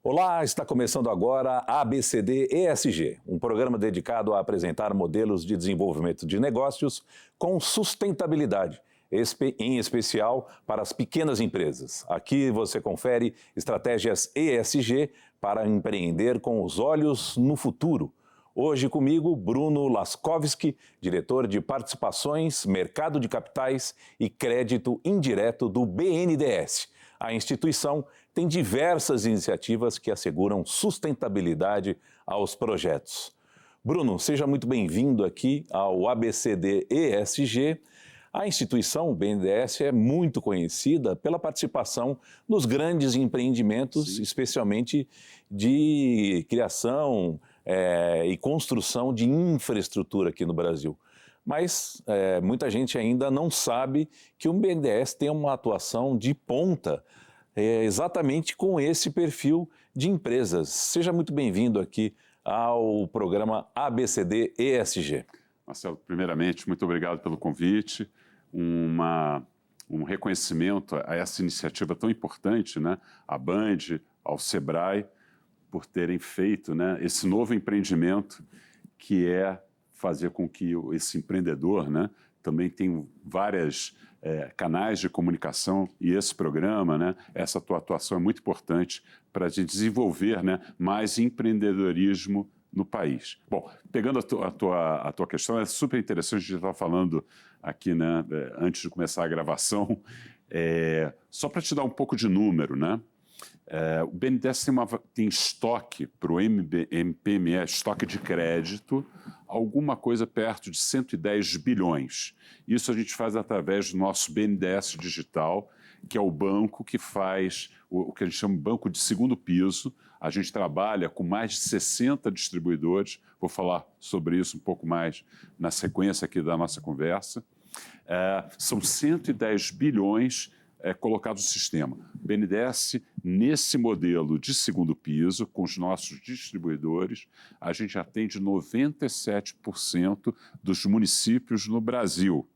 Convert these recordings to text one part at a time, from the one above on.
Olá, está começando agora ABCD ESG, um programa dedicado a apresentar modelos de desenvolvimento de negócios com sustentabilidade, em especial para as pequenas empresas. Aqui você confere estratégias ESG para empreender com os olhos no futuro. Hoje comigo, Bruno Laskowski, diretor de Participações, Mercado de Capitais e Crédito Indireto do BNDES. A instituição tem diversas iniciativas que asseguram sustentabilidade aos projetos. Bruno, seja muito bem-vindo aqui ao ABCD ESG. A instituição, o BNDES, é muito conhecida pela participação nos grandes empreendimentos, especialmente de criação e construção de infraestrutura aqui no Brasil. Mas muita gente ainda não sabe que o BNDES tem uma atuação de ponta exatamente com esse perfil de empresas. Seja muito bem-vindo aqui ao programa ABCD ESG. Marcelo, primeiramente, muito obrigado pelo convite, um reconhecimento a essa iniciativa tão importante, né? A Band, ao Sebrae, por terem feito, né, esse novo empreendimento que é fazer com que esse empreendedor, né, também tenha vários canais de comunicação e esse programa, né, essa tua atuação é muito importante para a gente desenvolver, né, mais empreendedorismo no país. Bom, pegando a tua questão, é super interessante a gente estar falando aqui, né, antes de começar a gravação, só para te dar um pouco de número, né? O BNDES tem estoque para o MPME, estoque de crédito, alguma coisa perto de 110 bilhões. Isso a gente faz através do nosso BNDES Digital, que é o banco que faz o que a gente chama de banco de segundo piso. A gente trabalha com mais de 60 distribuidores, vou falar sobre isso um pouco mais na sequência aqui da nossa conversa. São 110 bilhões colocados no sistema. O BNDES, nesse modelo de segundo piso, com os nossos distribuidores, a gente atende 97% dos municípios no Brasil.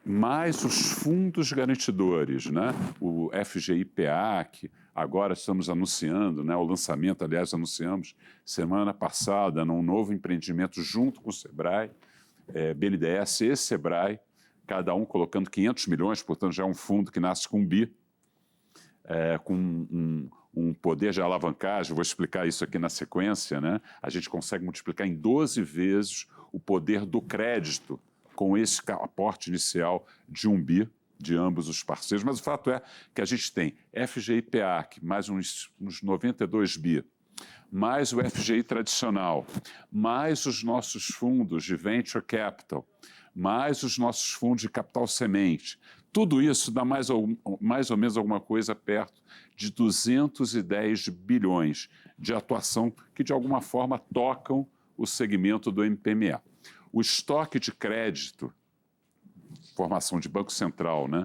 Mais os fundos garantidores, né? O FGI-PEAC, agora estamos anunciando, né? O lançamento, aliás, anunciamos semana passada, num novo empreendimento junto com o Sebrae, BNDES e Sebrae, cada um colocando 500 milhões, portanto já é um fundo que nasce com um bi, com um poder de alavancagem, vou explicar isso aqui na sequência, né? A gente consegue multiplicar em 12 vezes o poder do crédito com esse aporte inicial de um bi de ambos os parceiros, mas o fato é que a gente tem FGI-PEAC, mais uns 92 bi, mais o FGI tradicional, mais os nossos fundos de Venture Capital, mais os nossos fundos de capital semente. Tudo isso dá mais ou menos alguma coisa perto de 210 bilhões de atuação que, de alguma forma, tocam o segmento do MPME. O estoque de crédito, formação de Banco Central, né,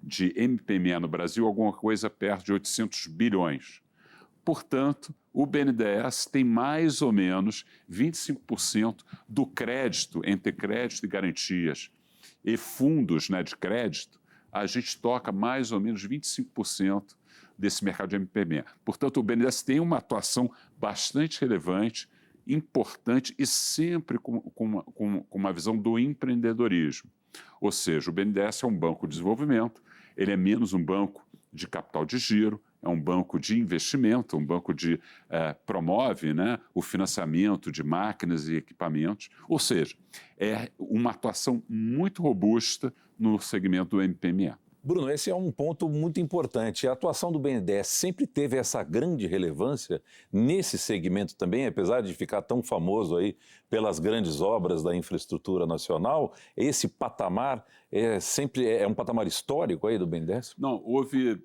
de MPME no Brasil, alguma coisa perto de 800 bilhões. Portanto, o BNDES tem mais ou menos 25% do crédito, entre crédito e garantias e fundos, né, de crédito, a gente toca mais ou menos 25% desse mercado de MPME. Portanto, o BNDES tem uma atuação bastante relevante, importante e sempre com uma visão do empreendedorismo. Ou seja, o BNDES é um banco de desenvolvimento, ele é menos um banco de capital de giro, é um banco de investimento, um banco que promove, né, o financiamento de máquinas e equipamentos, ou seja, é uma atuação muito robusta no segmento do MPME. Bruno, esse é um ponto muito importante. A atuação do BNDES sempre teve essa grande relevância nesse segmento também, apesar de ficar tão famoso aí pelas grandes obras da infraestrutura nacional. Esse patamar sempre é um patamar histórico aí do BNDES? Não, houve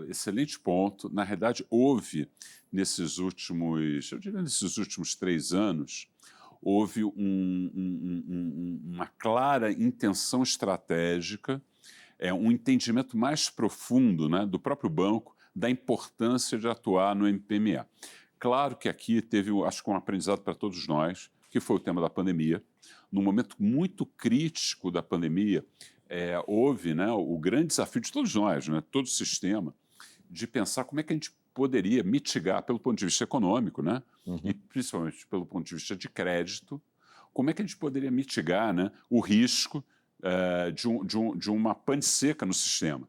excelente ponto. Na realidade, houve nesses últimos 3 anos, houve uma clara intenção estratégica, um entendimento mais profundo, né, do próprio banco da importância de atuar no MPME. Claro que aqui teve, acho que um aprendizado para todos nós, que foi o tema da pandemia. Num momento muito crítico da pandemia, houve, né, o grande desafio de todos nós, né, todo o sistema, de pensar como é que a gente poderia mitigar, pelo ponto de vista econômico, né? E principalmente pelo ponto de vista de crédito, como é que a gente poderia mitigar, né, o risco de uma pane seca no sistema.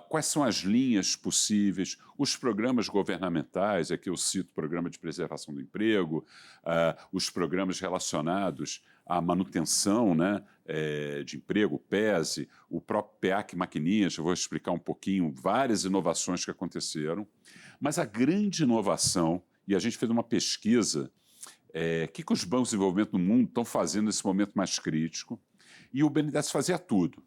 Quais são as linhas possíveis, os programas governamentais, aqui eu cito o Programa de Preservação do Emprego, os programas relacionados à manutenção, né, de emprego, o PESE, o próprio PEAC Maquininhas, eu vou explicar um pouquinho, várias inovações que aconteceram, mas a grande inovação, e a gente fez uma pesquisa, o que os bancos de desenvolvimento no mundo estão fazendo nesse momento mais crítico, e o BNDES fazia tudo,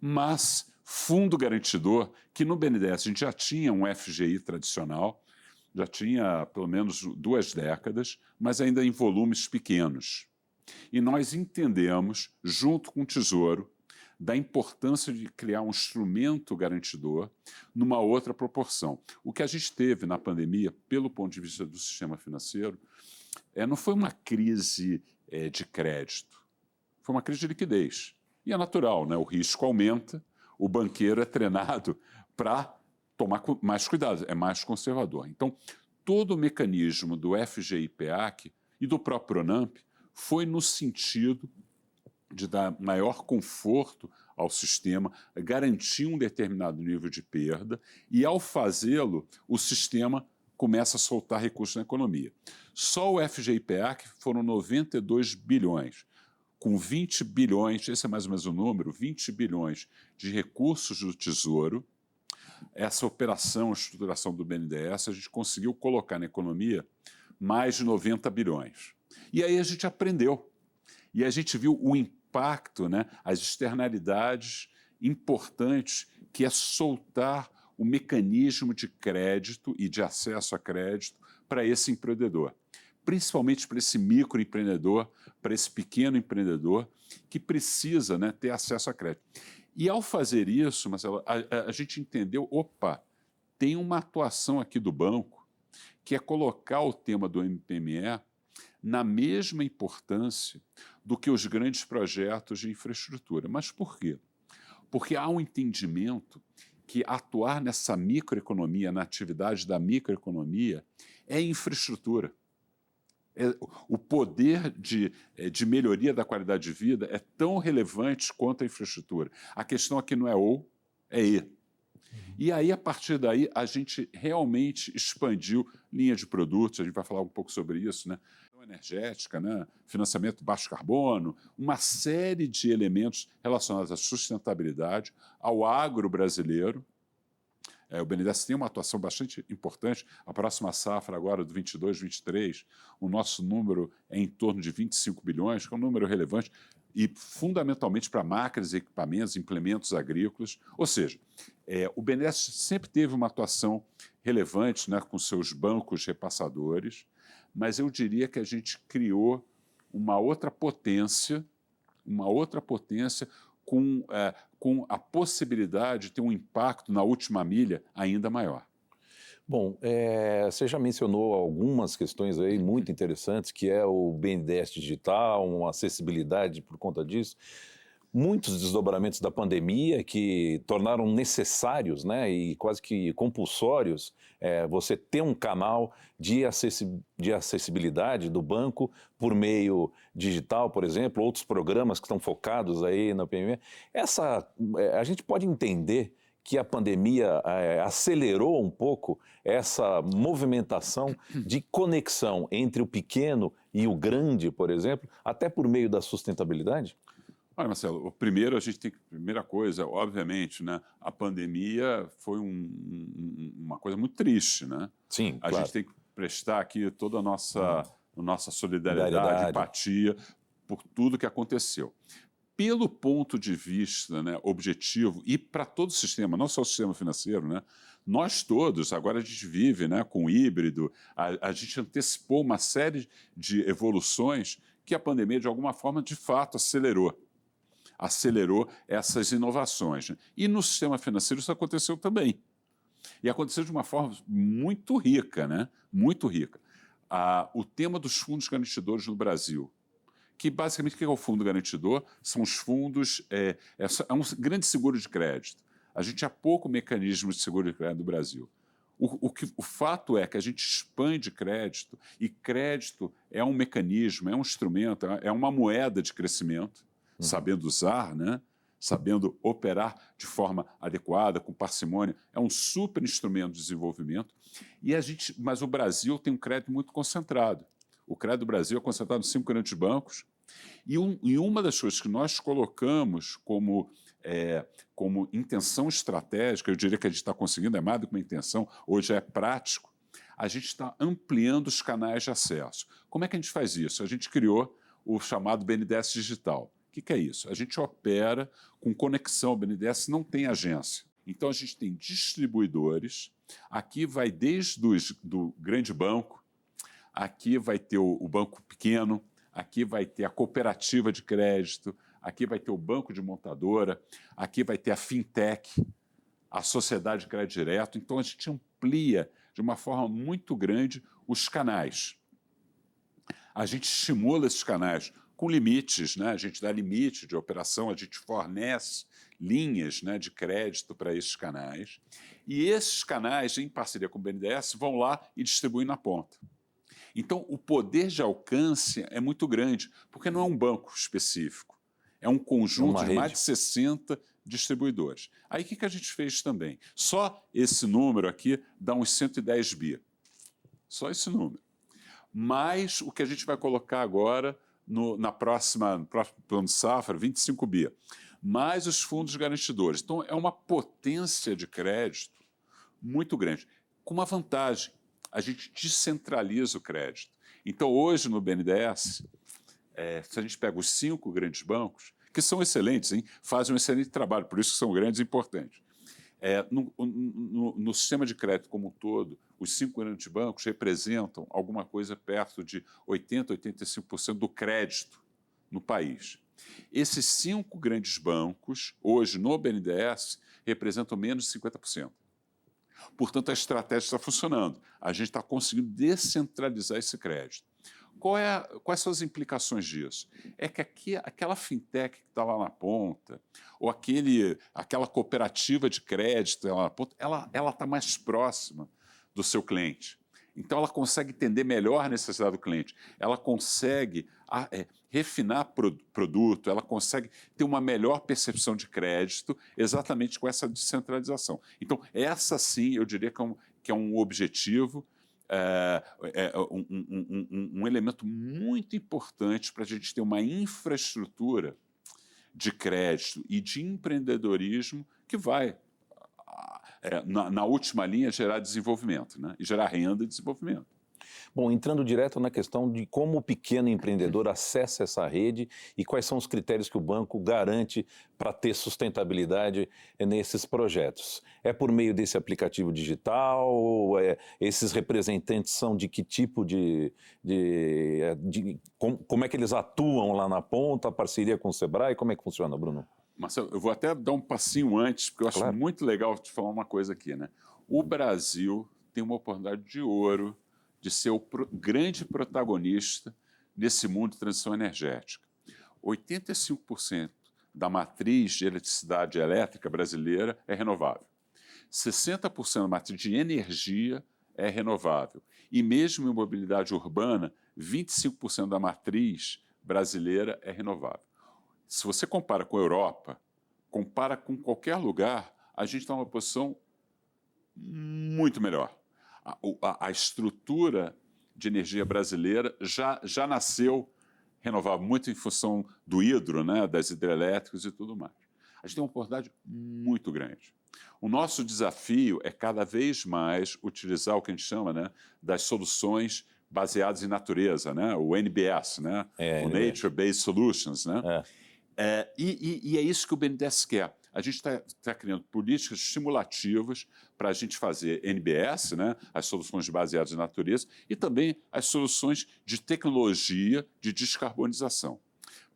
mas fundo garantidor, que no BNDES a gente já tinha um FGI tradicional, já tinha pelo menos 2 décadas, mas ainda em volumes pequenos. E nós entendemos, junto com o Tesouro, da importância de criar um instrumento garantidor numa outra proporção. O que a gente teve na pandemia, pelo ponto de vista do sistema financeiro, não foi uma crise de crédito, foi uma crise de liquidez. E é natural, né? O risco aumenta, o banqueiro é treinado para tomar mais cuidado, é mais conservador. Então, todo o mecanismo do FGI-PEAC e do próprio Pronamp foi no sentido de dar maior conforto ao sistema, garantir um determinado nível de perda e, ao fazê-lo, o sistema começa a soltar recursos na economia. Só o FGI-PEAC foram 92 bilhões. Com 20 bilhões, esse é mais ou menos o número, 20 bilhões de recursos do Tesouro, essa operação, estruturação do BNDES, a gente conseguiu colocar na economia mais de 90 bilhões. E aí a gente aprendeu. E a gente viu o impacto, né, as externalidades importantes, que é soltar o mecanismo de crédito e de acesso a crédito para esse empreendedor. Principalmente para esse microempreendedor, para esse pequeno empreendedor que precisa, né, ter acesso a crédito. E ao fazer isso, Marcelo, a gente entendeu, tem uma atuação aqui do banco que é colocar o tema do MPME na mesma importância do que os grandes projetos de infraestrutura. Mas por quê? Porque há um entendimento que atuar nessa microeconomia, na atividade da microeconomia, é infraestrutura. O poder de melhoria da qualidade de vida é tão relevante quanto a infraestrutura. A questão aqui não é ou, é e. E aí, a partir daí, a gente realmente expandiu linha de produtos, a gente vai falar um pouco sobre isso, né? Energética, né? Financiamento baixo carbono, uma série de elementos relacionados à sustentabilidade, ao agro brasileiro. O BNDES tem uma atuação bastante importante. A próxima safra agora, do 22, 23, o nosso número é em torno de 25 bilhões, que é um número relevante, e fundamentalmente para máquinas, equipamentos, implementos agrícolas. Ou seja, o BNDES sempre teve uma atuação relevante, né, com seus bancos repassadores, mas eu diria que a gente criou uma outra potência com a possibilidade de ter um impacto na última milha ainda maior. Bom, você já mencionou algumas questões aí muito interessantes, que é o BNDES digital, uma acessibilidade por conta disso. Muitos desdobramentos da pandemia que tornaram necessários, né, e quase que compulsórios, você ter um canal de acessibilidade do banco por meio digital, por exemplo, outros programas que estão focados aí na PME. A gente pode entender que a pandemia acelerou um pouco essa movimentação de conexão entre o pequeno e o grande, por exemplo, até por meio da sustentabilidade? Olha, Marcelo, primeira coisa, obviamente, né, a pandemia foi uma coisa muito triste, né? Sim, A claro. gente tem que prestar aqui toda a nossa solidariedade, empatia por tudo que aconteceu. Pelo ponto de vista, né, objetivo, e para todo o sistema, não só o sistema financeiro, né, nós todos, agora a gente vive, né, com o híbrido, a gente antecipou uma série de evoluções que a pandemia, de alguma forma, de fato, acelerou essas inovações. E no sistema financeiro isso aconteceu também. E aconteceu de uma forma muito rica, né? Muito rica. O tema dos fundos garantidores no Brasil, que basicamente o que é o fundo garantidor? São os fundos, é um grande seguro de crédito. A gente tinha pouco mecanismo de seguro de crédito no Brasil. O fato é que a gente expande crédito, e crédito é um mecanismo, é um instrumento, é uma moeda de crescimento, sabendo usar, né? Sabendo operar de forma adequada, com parcimônia, é um super instrumento de desenvolvimento. Mas o Brasil tem um crédito muito concentrado. O crédito do Brasil é concentrado em 5 grandes bancos, e uma das coisas que nós colocamos como intenção estratégica, eu diria que a gente está conseguindo, é mais do que uma intenção, hoje é prático, a gente está ampliando os canais de acesso. Como é que a gente faz isso? A gente criou o chamado BNDES Digital. O que é isso? A gente opera com conexão. O BNDES não tem agência. Então, a gente tem distribuidores. Aqui vai desde do grande banco, aqui vai ter o banco pequeno, aqui vai ter a cooperativa de crédito, aqui vai ter o banco de montadora, aqui vai ter a fintech, a sociedade de crédito direto. Então, a gente amplia de uma forma muito grande os canais. A gente estimula esses canais com limites, né? A gente dá limite de operação, a gente fornece linhas, né, de crédito para esses canais. E esses canais, em parceria com o BNDES, vão lá e distribuem na ponta. Então, o poder de alcance é muito grande, porque não é um banco específico, é um conjunto de mais de 60 distribuidores. Aí, o que a gente fez também? Só esse número aqui dá uns 110 bi. Só esse número. Mais o que a gente vai colocar agora no próximo plano de safra, 25 bi. Mais os fundos garantidores. Então, é uma potência de crédito muito grande. Com uma vantagem, a gente descentraliza o crédito. Então, hoje no BNDES, se a gente pega os 5 grandes bancos, que são excelentes, hein? Fazem um excelente trabalho, por isso que são grandes e importantes. No sistema de crédito como um todo, os 5 grandes bancos representam alguma coisa perto de 80%, 85% do crédito no país. Esses 5 grandes bancos, hoje no BNDES, representam menos de 50%. Portanto, a estratégia está funcionando. A gente está conseguindo descentralizar esse crédito. Quais são as implicações disso? É que aquela fintech que está lá na ponta, ou aquela cooperativa de crédito lá na ponta, ela está mais próxima do seu cliente. Então, ela consegue entender melhor a necessidade do cliente. Ela consegue refinar produto, ela consegue ter uma melhor percepção de crédito exatamente com essa descentralização. Então, essa sim, eu diria que é um objetivo, um elemento muito importante para a gente ter uma infraestrutura de crédito e de empreendedorismo que vai, na última linha, gerar desenvolvimento, né? E gerar renda e desenvolvimento. Bom, entrando direto na questão de como o pequeno empreendedor acessa essa rede e quais são os critérios que o banco garante para ter sustentabilidade nesses projetos. É por meio desse aplicativo digital? Esses representantes são de que tipo como é que eles atuam lá na ponta, a parceria com o Sebrae? Como é que funciona, Bruno? Marcelo, eu vou até dar um passinho antes, porque eu acho muito legal te falar uma coisa aqui, né? O Brasil tem uma oportunidade de ouro de ser o grande protagonista nesse mundo de transição energética. 85% da matriz de eletricidade elétrica brasileira é renovável. 60% da matriz de energia é renovável. E mesmo em mobilidade urbana, 25% da matriz brasileira é renovável. Se você compara com a Europa, compara com qualquer lugar, a gente está numa posição muito melhor. A estrutura de energia brasileira já nasceu renovável, muito em função do hidro, né, das hidrelétricas e tudo mais. A gente tem uma oportunidade muito grande. O nosso desafio é cada vez mais utilizar o que a gente chama, né, das soluções baseadas em natureza, né, o NBS, né, o Nature Based Solutions, né? E é isso que o BNDES quer. A gente está criando políticas estimulativas para a gente fazer NBS, né, as soluções baseadas em natureza, e também as soluções de tecnologia de descarbonização.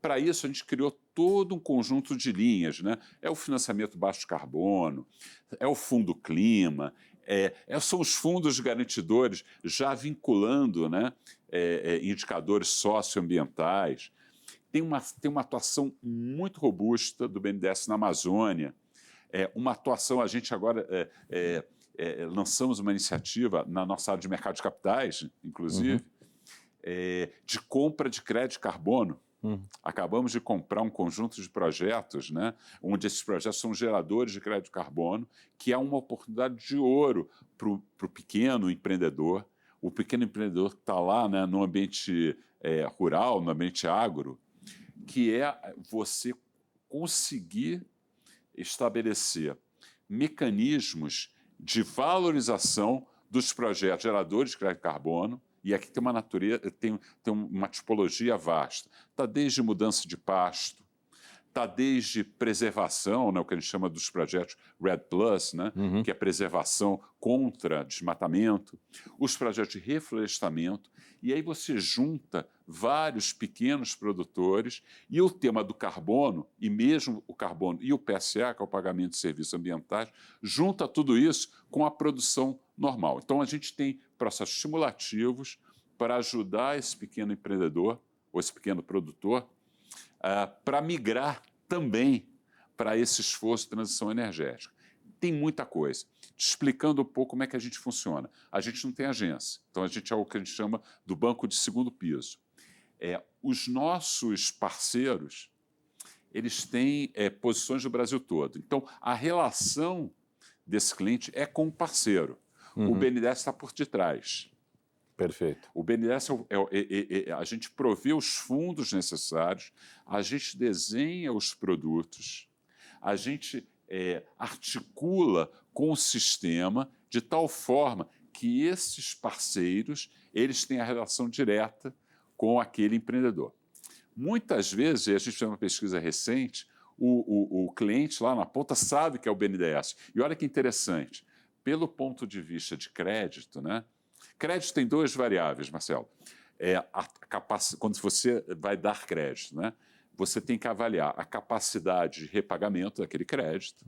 Para isso, a gente criou todo um conjunto de linhas, né? É o financiamento baixo carbono, é o Fundo Clima, são os fundos garantidores já vinculando, né, indicadores socioambientais. Tem uma atuação muito robusta do BNDES na Amazônia, Uma atuação, a gente agora lançamos uma iniciativa na nossa área de mercado de capitais, inclusive, de compra de crédito de carbono. Acabamos de comprar um conjunto de projetos, né, onde esses projetos são geradores de crédito de carbono, que é uma oportunidade de ouro para o pequeno empreendedor. O pequeno empreendedor que está lá, né, no ambiente rural, no ambiente agro, que é você conseguir estabelecer mecanismos de valorização dos projetos geradores de crédito de carbono. E aqui tem uma natureza, tem uma tipologia vasta. Está desde mudança de pasto, está desde preservação, né, o que a gente chama dos projetos REDD+, né, que é preservação contra desmatamento, os projetos de reflorestamento, e aí você junta vários pequenos produtores e o tema do carbono, e mesmo o carbono e o PSA, que é o pagamento de serviços ambientais, junta tudo isso com a produção normal. Então a gente tem processos estimulativos para ajudar esse pequeno empreendedor ou esse pequeno produtor para migrar também para esse esforço de transição energética. Tem muita coisa. Te explicando um pouco como é que a gente funciona. A gente não tem agência, então a gente é o que a gente chama do banco de segundo piso. Os nossos parceiros, eles têm posições no Brasil todo. Então, a relação desse cliente é com o parceiro. O BNDES está por detrás. Perfeito. O BNDES, a gente provê os fundos necessários, a gente desenha os produtos, a gente articula com o sistema de tal forma que esses parceiros eles têm a relação direta com aquele empreendedor. Muitas vezes, e a gente fez uma pesquisa recente, o cliente lá na ponta sabe que é o BNDES. E olha que interessante, pelo ponto de vista de crédito, né? Crédito tem duas variáveis, Marcelo. Quando você vai dar crédito, né? Você tem que avaliar a capacidade de repagamento daquele crédito,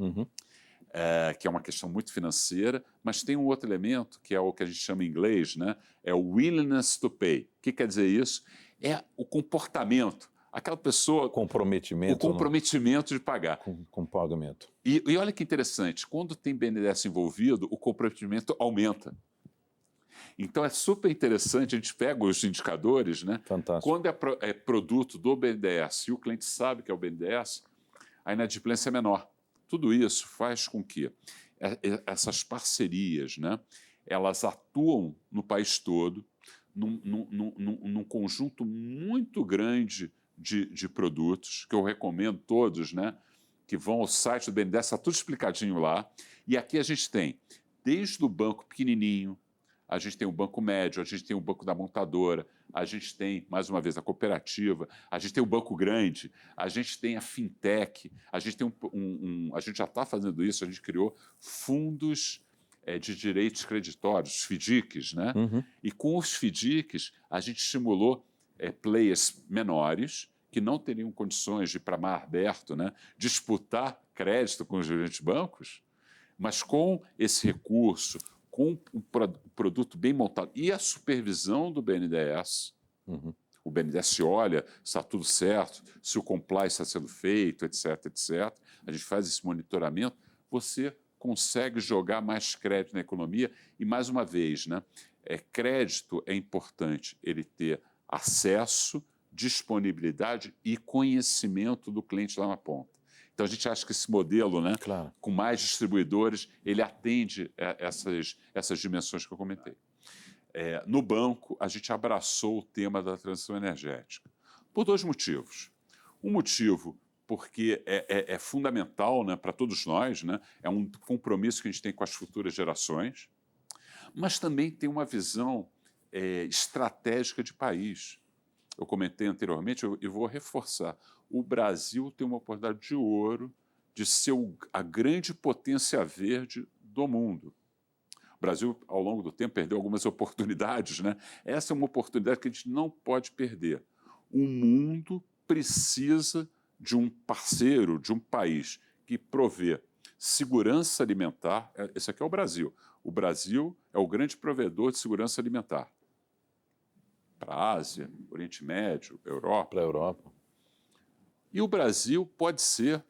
que é uma questão muito financeira, mas tem um outro elemento, que é o que a gente chama em inglês, né? É o willingness to pay. O que quer dizer isso? É o comportamento. Aquela pessoa... Comprometimento. O comprometimento de pagar. Com pagamento. E olha que interessante, quando tem BNDES envolvido, o comprometimento aumenta. Então, é super interessante, a gente pega os indicadores, né? Fantástico. Quando é produto do BNDES e o cliente sabe que é o BNDES, a inadimplência é menor. Tudo isso faz com que essas parcerias, né, elas atuam no país todo, num conjunto muito grande de produtos, que eu recomendo todos, né, que vão ao site do BNDES, está tudo explicadinho lá. E aqui a gente tem, desde o banco pequenininho, a gente tem o banco médio, a gente tem o banco da montadora, a gente tem, mais uma vez, a cooperativa, a gente tem o banco grande, a gente tem a fintech, a gente tem a gente já está fazendo isso, a gente criou fundos de direitos creditórios, FDICs, né? E com os FDICs, a gente estimulou players menores que não teriam condições de ir para mar aberto, né, disputar crédito com os grandes bancos, mas com esse recurso, com um produto bem montado e a supervisão do BNDES, o BNDES olha se está tudo certo, se o compliance está sendo feito, etc., etc. A gente faz esse monitoramento, você consegue jogar mais crédito na economia e, mais uma vez, né, crédito é importante ele ter acesso, disponibilidade e conhecimento do cliente lá na ponta. Então, a gente acha que esse modelo, né, claro, com mais distribuidores, ele atende essas dimensões que eu comentei. No banco, a gente abraçou o tema da transição energética por dois motivos. Um motivo porque é fundamental, né, para todos nós, né, é um compromisso que a gente tem com as futuras gerações, mas também tem uma visão estratégica de país. Eu comentei anteriormente e vou reforçar. O Brasil tem uma oportunidade de ouro de ser a grande potência verde do mundo. O Brasil, ao longo do tempo, perdeu algumas oportunidades, né? Essa é uma oportunidade que a gente não pode perder. O mundo precisa de um parceiro, de um país que provê segurança alimentar. Esse aqui é o Brasil. O Brasil é o grande provedor de segurança alimentar para a Ásia, Oriente Médio, Europa. para a Europa. E o Brasil pode ser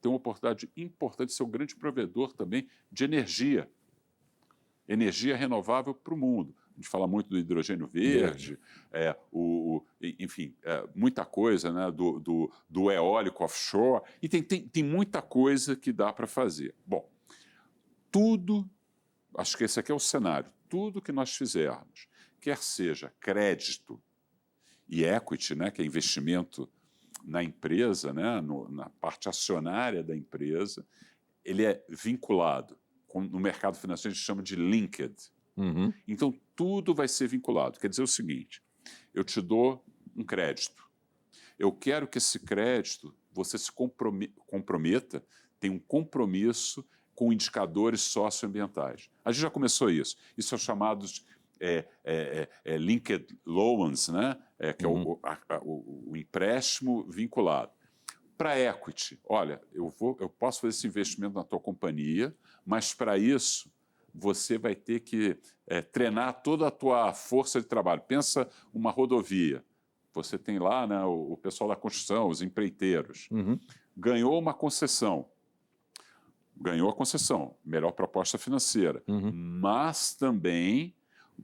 tem uma oportunidade importante de ser um grande provedor também de energia renovável para o mundo. A gente fala muito do hidrogênio verde, enfim, muita coisa, né, do eólico offshore, e tem muita coisa que dá para fazer. Bom, tudo, acho que esse aqui é o cenário, tudo que nós fizermos, quer seja crédito e equity, né, que é investimento na empresa, né, na parte acionária da empresa, ele é vinculado. No mercado financeiro a gente chama de linked. Uhum. Então, tudo vai ser vinculado. Quer dizer o seguinte, eu te dou um crédito. Eu quero que esse crédito você se comprometa, tenha um compromisso com indicadores socioambientais. A gente já começou isso. Isso são chamados linked loans, né? Que é o empréstimo vinculado. Para equity, olha, eu posso fazer esse investimento na tua companhia, mas para isso você vai ter que treinar toda a tua força de trabalho. Pensa uma rodovia. Você tem lá, né, o pessoal da construção, os empreiteiros. Uhum. Ganhou uma concessão. Ganhou a concessão, melhor proposta financeira. Uhum. Mas também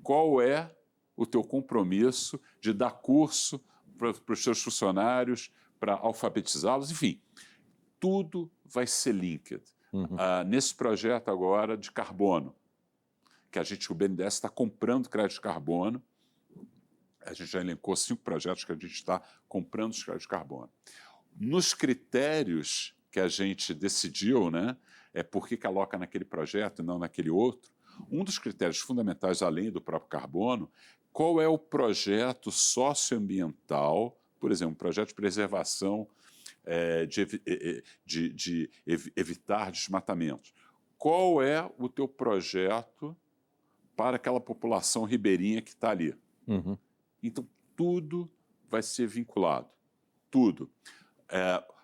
qual é o teu compromisso de dar curso para os teus funcionários, para alfabetizá-los, enfim, tudo vai ser linked. Uhum. Nesse projeto agora de carbono, que o BNDES está comprando crédito de carbono, a gente já elencou 5 projetos que a gente está comprando os créditos de carbono. Nos critérios que a gente decidiu, né, por que aloca naquele projeto e não naquele outro, um dos critérios fundamentais, além do próprio carbono, qual é o projeto socioambiental, por exemplo, um projeto de preservação de evitar desmatamentos. Qual é o teu projeto para aquela população ribeirinha que está ali? Uhum. Então, tudo vai ser vinculado. Tudo.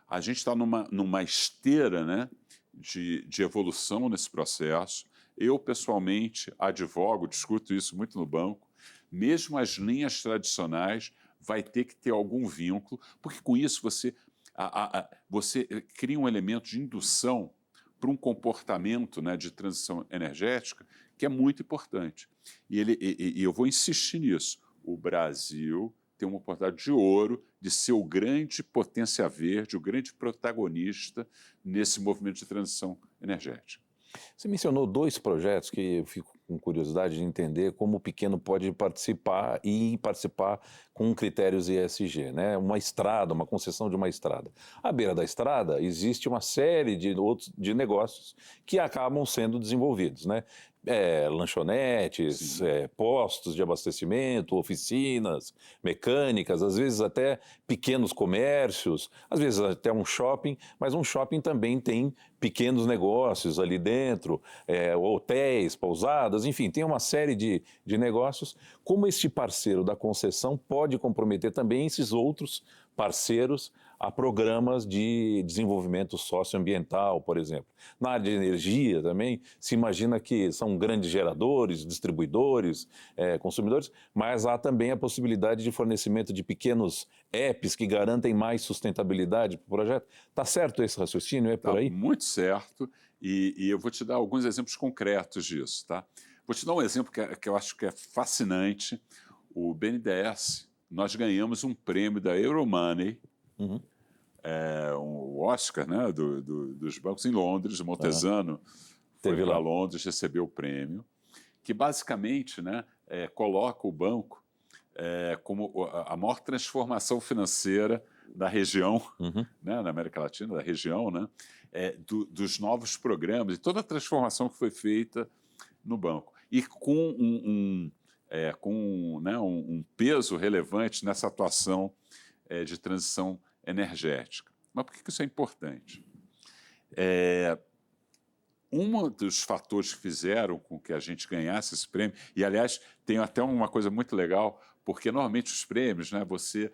A gente está numa esteira, né, de evolução nesse processo. Eu, pessoalmente, advogo, discuto isso muito no banco. Mesmo as linhas tradicionais vai ter que ter algum vínculo, porque com isso você cria um elemento de indução para um comportamento, né, de transição energética que é muito importante. E eu vou insistir nisso. O Brasil tem uma oportunidade de ouro de ser o grande potência verde, o grande protagonista nesse movimento de transição energética. Você mencionou 2 projetos que eu fico com curiosidade de entender como o pequeno pode participar e participar com critérios ESG, né? Uma estrada, uma concessão de uma estrada. À beira da estrada existe uma série de negócios que acabam sendo desenvolvidos, né? Lanchonetes, postos de abastecimento, oficinas, mecânicas, às vezes até pequenos comércios, às vezes até um shopping, mas um shopping também tem pequenos negócios ali dentro, hotéis, pousadas, enfim, tem uma série de negócios. Como este parceiro da concessão pode comprometer também esses outros parceiros a programas de desenvolvimento socioambiental, por exemplo. Na área de energia também, se imagina que são grandes geradores, distribuidores, consumidores, mas há também a possibilidade de fornecimento de pequenos apps que garantem mais sustentabilidade para o projeto. Está certo esse raciocínio? É por aí? Muito certo, e eu vou te dar alguns exemplos concretos disso. Tá? Vou te dar um exemplo que eu acho que é fascinante. O BNDES, nós ganhamos um prêmio da Euromoney, o Oscar, né, dos bancos em Londres, o Montesano foi para Londres, recebeu o prêmio, que basicamente, né, coloca o banco como a maior transformação financeira da região, né, na América Latina, da região, né, dos novos programas e toda a transformação que foi feita no banco. E com um peso relevante nessa atuação de transição energética. Mas por que isso é importante? Um dos fatores que fizeram com que a gente ganhasse esse prêmio, e aliás tem até uma coisa muito legal, porque normalmente os prêmios, né, você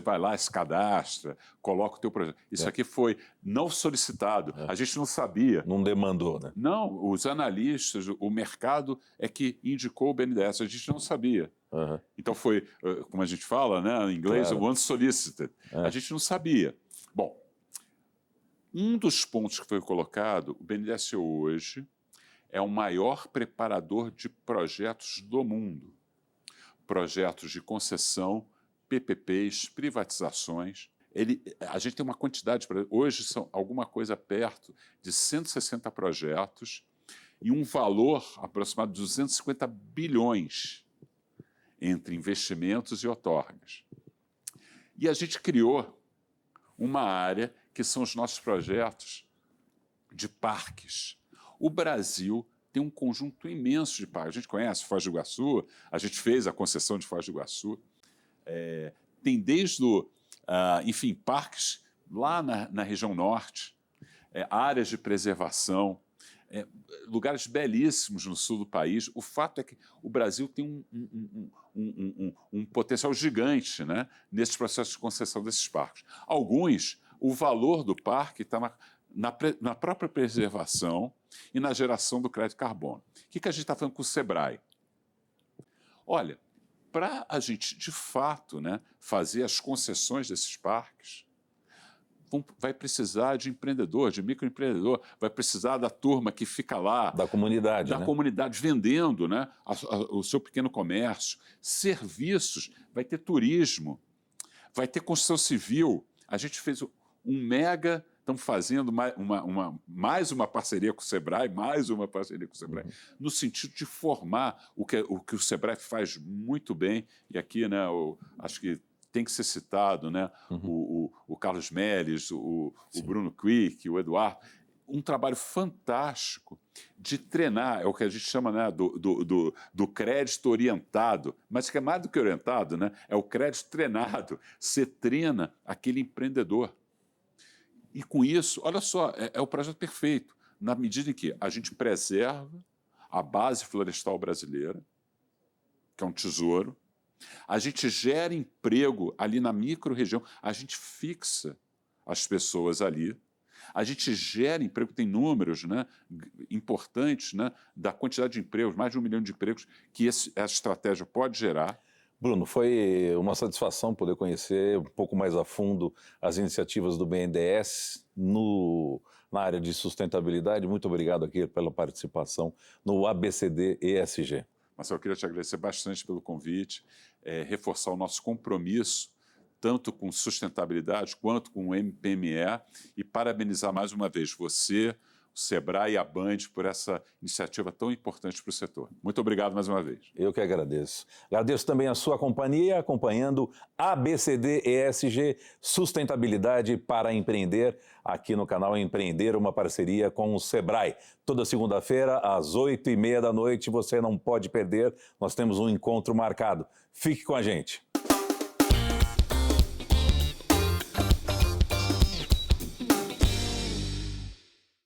vai lá, se cadastra, coloca o teu projeto. Isso aqui foi não solicitado, a gente não sabia. Não demandou, né? Não, os analistas, o mercado é que indicou o BNDES, a gente não sabia. Então foi, como a gente fala, né, em inglês, claro, unsolicited. A gente não sabia. Bom, Um dos pontos que foi colocado, o BNDES hoje é o maior preparador de projetos do mundo. Projetos de concessão, PPPs, privatizações. A gente tem uma quantidade, hoje são alguma coisa perto de 160 projetos e um valor aproximado de 250 bilhões entre investimentos e outorgas. E a gente criou uma área que são os nossos projetos de parques. O Brasil tem um conjunto imenso de parques. A gente conhece Foz do Iguaçu, a gente fez a concessão de Foz do Iguaçu. Tem desde, enfim, parques lá na região norte, áreas de preservação, lugares belíssimos no sul do país. O fato é que o Brasil tem um potencial gigante, né, nesses processos de concessão desses parques. Alguns, o valor do parque está na própria preservação e na geração do crédito carbono. O que a gente está falando com o Sebrae? Olha, para a gente, de fato, né, fazer as concessões desses parques, vai precisar de empreendedor, de microempreendedor, vai precisar da turma que fica lá. Da comunidade, da né? comunidade vendendo, né, o seu pequeno comércio, serviços, vai ter turismo, vai ter construção civil. A gente fez estamos fazendo mais uma parceria com o Sebrae, no sentido de formar o que o Sebrae faz muito bem, e aqui, né, acho que tem que ser citado, né, o Carlos Melles, o Bruno Quick, o Eduardo, um trabalho fantástico de treinar, é o que a gente chama, né, do crédito orientado, mas que é mais do que orientado, né, é o crédito treinado. Você treina aquele empreendedor. E com isso, olha só, é o projeto perfeito, na medida em que a gente preserva a base florestal brasileira, que é um tesouro, a gente gera emprego ali na micro-região, a gente fixa as pessoas ali, a gente gera emprego, tem números, né, importantes, né, da quantidade de empregos, mais de 1 milhão de empregos que essa estratégia pode gerar. Bruno, foi uma satisfação poder conhecer um pouco mais a fundo as iniciativas do BNDES na área de sustentabilidade. Muito obrigado aqui pela participação no ABCD ESG. Marcelo, eu queria te agradecer bastante pelo convite, reforçar o nosso compromisso, tanto com sustentabilidade quanto com o MPME, e parabenizar mais uma vez você, o Sebrae e a Band por essa iniciativa tão importante para o setor. Muito obrigado mais uma vez. Eu que agradeço. Agradeço também a sua companhia, acompanhando ABCD ESG, Sustentabilidade para Empreender, aqui no canal Empreender, uma parceria com o Sebrae. Toda segunda-feira, às 8h30 da noite, você não pode perder, nós temos um encontro marcado. Fique com a gente.